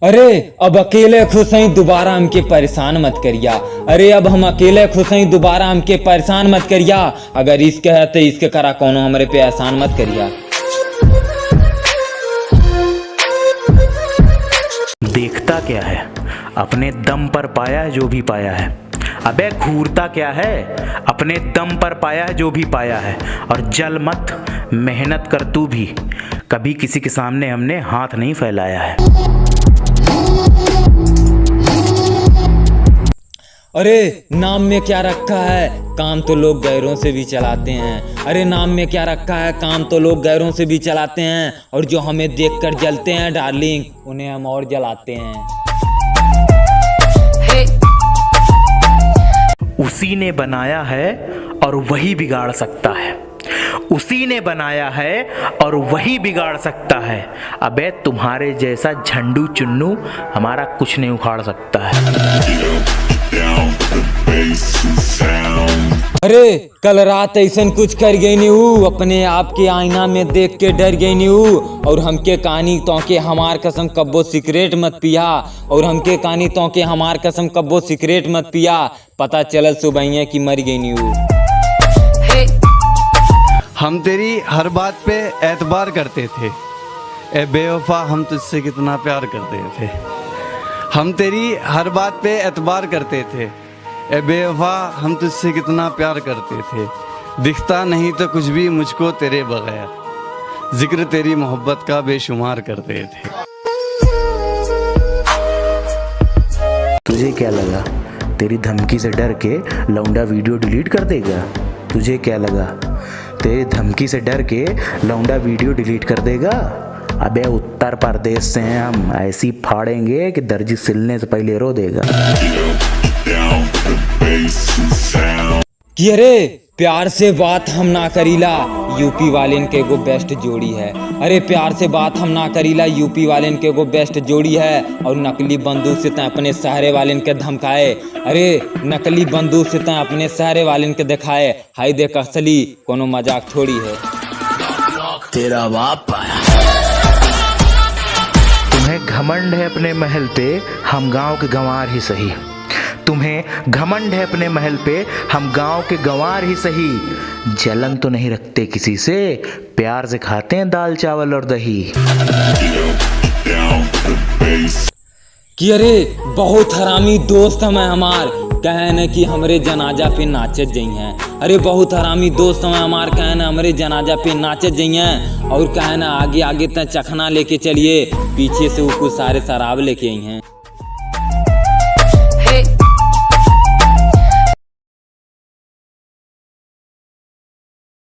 अरे अब अकेले खुश हैं, दोबारा हमके परेशान मत करिया। अरे अब हम अकेले खुश हैं, दोबारा हमके परेशान मत करिया। अगर इश्क है तो इश्क करा, कोनो हमरे पे एहसान मत करिया। देखता क्या है, अपने दम पर पाया है जो भी पाया है। अबे घूरता क्या है, अपने दम पर पाया है जो भी पाया है। और जल मत, मेहनत कर तू भी, कभी किसी के सामने हमने हाथ नहीं फैलाया है। अरे नाम में क्या रखा है, काम तो लोग गैरों से भी चलाते हैं। अरे नाम में क्या रखा है, काम तो लोग गैरों से भी चलाते हैं। और जो हमें देखकर जलते हैं डार्लिंग, उन्हें हम और जलाते हैं। उसी ने बनाया है और वही बिगाड़ सकता है। उसी ने बनाया है और वही बिगाड़ सकता है। अबे तुम्हारे जैसा झंडू चुन्नू हमारा कुछ नहीं उखाड़ सकता है। अरे कल रात ऐसन कुछ कर गई नहीं हूँ, अपने आप के आईना में देख के डर गई नहीं हूँ। और हमके कहानी तो के हमार कसम कब्बो सिगरेट मत पिया। और हमके कहानी तो के हमार कसम कब्बो सिगरेट मत पिया। पता चलल सुबह की मर गई नहीं हूँ। हम तेरी हर बात पे एतबार करते थे, ए बेवफा हम तुझसे कितना प्यार करते थे। हम तेरी हर बात पे एतबार करते थे, ए बेवफा हम तुझसे कितना प्यार करते थे। दिखता नहीं तो कुछ भी मुझको तेरे बगैर, जिक्र तेरी मोहब्बत का बेशुमार करते थे। तुझे क्या लगा, तेरी धमकी से डर के लौंडा वीडियो डिलीट कर देगा? तुझे क्या लगा, तेरी धमकी से डर के लौंडा वीडियो डिलीट कर देगा? अबे उत्तर प्रदेश से हैं हम, ऐसी फाड़ेंगे कि दर्जी सिलने से पहले रो देगा। कि अरे प्यार से बात हम ना करीला, यूपी वालेन के गो बेस्ट जोड़ी है। अरे प्यार से बात हम ना करीला, यूपी वालेन के गो बेस्ट जोड़ी है। और नकली बंदूक से तय अपने सहारे वालेन के धमकाए। अरे नकली बंदूक से तय अपने सहारे वालेन के दिखाए। हाय देख असली कोनो मजाक थोड़ी है। तेरा बाप आया। तुम्हें घमंड है अपने महल पे, हम गांव के गंवार ही सही। तुम्हें घमंड है अपने महल पे, हम गांव के गंवार ही सही। जलन तो नहीं रखते किसी से, प्यार से खाते हैं दाल चावल और दही। कि अरे बहुत हरामी दोस्त हमें हमार, कहे न कि हमरे जनाजा पे नाचत जई हैं। अरे बहुत हरामी दोस्त हमें हमार, कहे न हमरे जनाजा पे नाचत जई हैं। और कहे न आगे आगे तक चखना लेके चलिए, पीछे से वो कुछ सारे शराब लेके आई हैं।